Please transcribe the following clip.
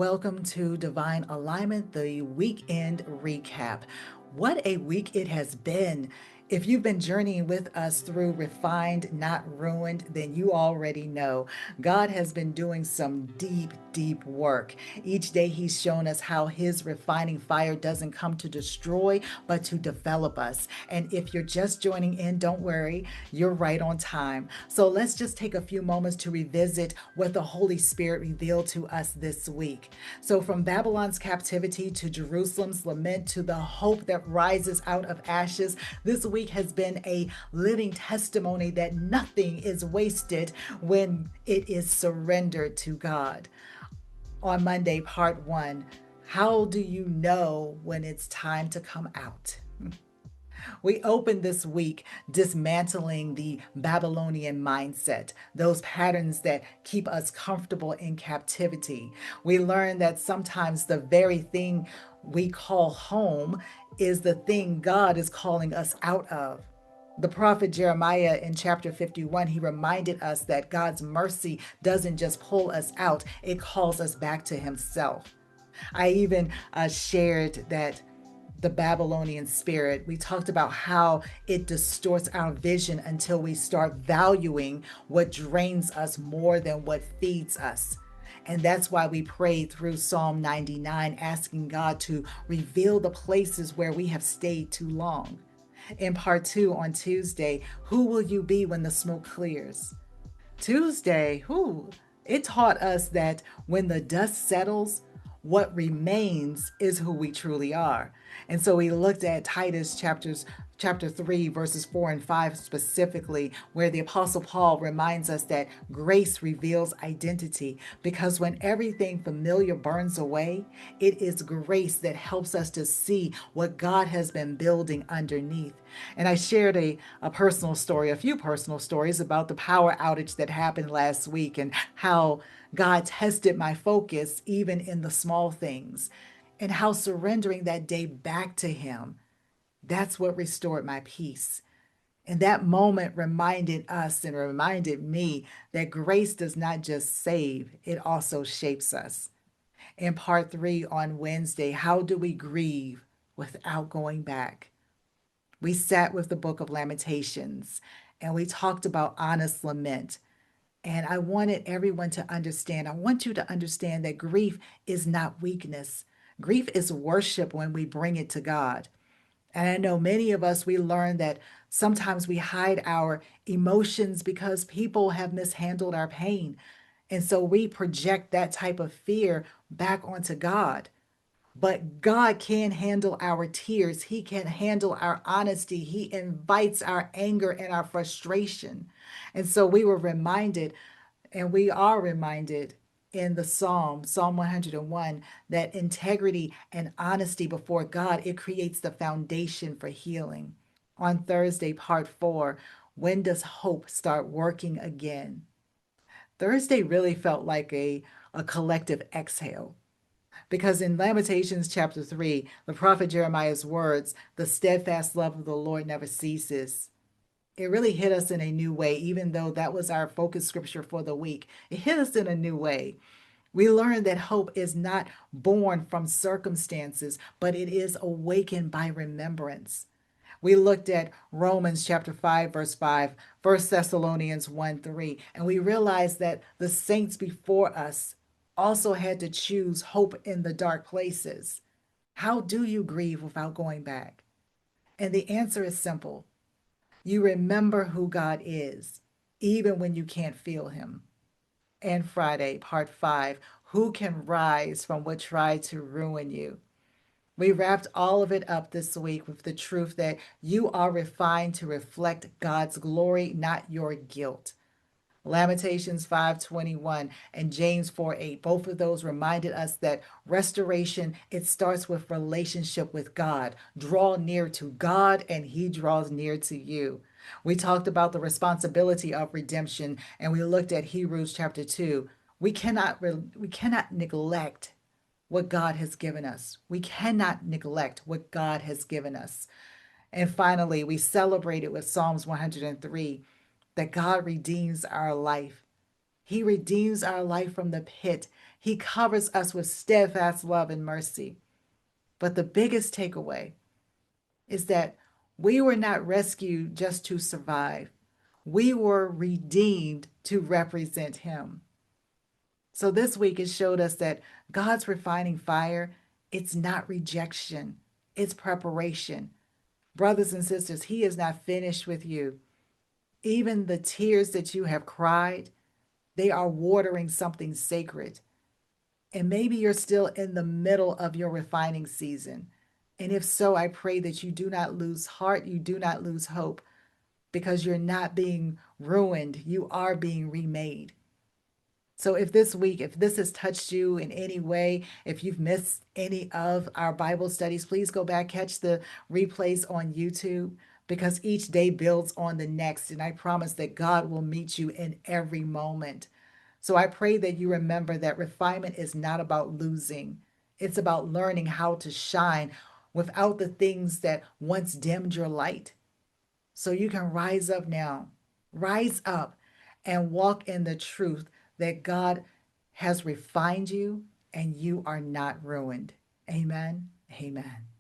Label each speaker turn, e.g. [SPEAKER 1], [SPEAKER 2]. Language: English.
[SPEAKER 1] Welcome to Divine Alignment, the weekend recap. What a week it has been. If you've been journeying with us through Refined, Not Ruined, then you already know God has been doing some deep, deep work. Each day He's shown us how His refining fire doesn't come to destroy, but to develop us. And if you're just joining in, don't worry, you're right on time. So let's just take a few moments to revisit what the Holy Spirit revealed to us this week. So, from Babylon's captivity to Jerusalem's lament to the hope that rises out of ashes, this week has been a living testimony that nothing is wasted when it is surrendered to God. On Monday, part one, how do you know when it's time to come out? We opened this week dismantling the Babylonian mindset, those patterns that keep us comfortable in captivity. We learned that sometimes the very thing we call home is the thing God is calling us out of. The prophet Jeremiah in chapter 51, he reminded us that God's mercy doesn't just pull us out, it calls us back to himself. I even shared that the Babylonian spirit, we talked about how it distorts our vision until we start valuing what drains us more than what feeds us. And that's why we prayed through Psalm 99, asking God to reveal the places where we have stayed too long. In part two on Tuesday, who will you be when the smoke clears? Tuesday, it taught us that when the dust settles, what remains is who we truly are. And so we looked at chapter 3 verses 4 and 5 specifically, where the apostle Paul reminds us that grace reveals identity, because when everything familiar burns away, it is grace that helps us to see what God has been building underneath. And I shared a few personal stories about the power outage that happened last week and how God tested my focus even in the small things, and how surrendering that day back to Him, that's what restored my peace. And that moment reminded us and reminded me that grace does not just save, it also shapes us. In part three on Wednesday, how do we grieve without going back? We sat with the book of Lamentations and we talked about honest lament. And I wanted everyone to understand, I want you to understand that grief is not weakness. Grief is worship when we bring it to God. And I know many of us, we learn that sometimes we hide our emotions because people have mishandled our pain. And so we project that type of fear back onto God. But God can handle our tears. He can handle our honesty. He invites our anger and our frustration. And so we were reminded, and we are reminded in the Psalm 101, that integrity and honesty before God, it creates the foundation for healing. On Thursday, part four, when does hope start working again? Thursday really felt like a collective exhale. Because in Lamentations chapter 3, the prophet Jeremiah's words, the steadfast love of the Lord never ceases. It really hit us in a new way, even though that was our focus scripture for the week. It hit us in a new way. We learned that hope is not born from circumstances, but it is awakened by remembrance. We looked at Romans chapter 5, verse 5, 1 Thessalonians 1 3, and we realized that the saints before us also had to choose hope in the dark places. How do you grieve without going back? And the answer is simple: you remember who God is, even when you can't feel Him. And Friday, part five, who can rise from what tried to ruin you? We wrapped all of it up this week with the truth that you are refined to reflect God's glory, not your guilt. Lamentations 5:21 and James 4:8, both of those reminded us that restoration, it starts with relationship with God. Draw near to God and He draws near to you. We talked about the responsibility of redemption, and we looked at Hebrews chapter 2. We cannot neglect what God has given us. We cannot neglect what God has given us. And finally, we celebrated with Psalms 103, that God redeems our life. He redeems our life from the pit. He covers us with steadfast love and mercy. But the biggest takeaway is that we were not rescued just to survive. We were redeemed to represent him. So this week it showed us that God's refining fire, it's not rejection, it's preparation. Brothers and sisters, he is not finished with you. Even the tears that you have cried, they are watering something sacred. And maybe you're still in the middle of your refining season. And if so, I pray that you do not lose heart, you do not lose hope, because you're not being ruined, you are being remade. So if this week, if this has touched you in any way, if you've missed any of our Bible studies, please go back, catch the replays on YouTube, because each day builds on the next. And I promise that God will meet you in every moment. So I pray that you remember that refinement is not about losing. It's about learning how to shine without the things that once dimmed your light. So you can rise up now. Rise up and walk in the truth that God has refined you and you are not ruined. Amen. Amen.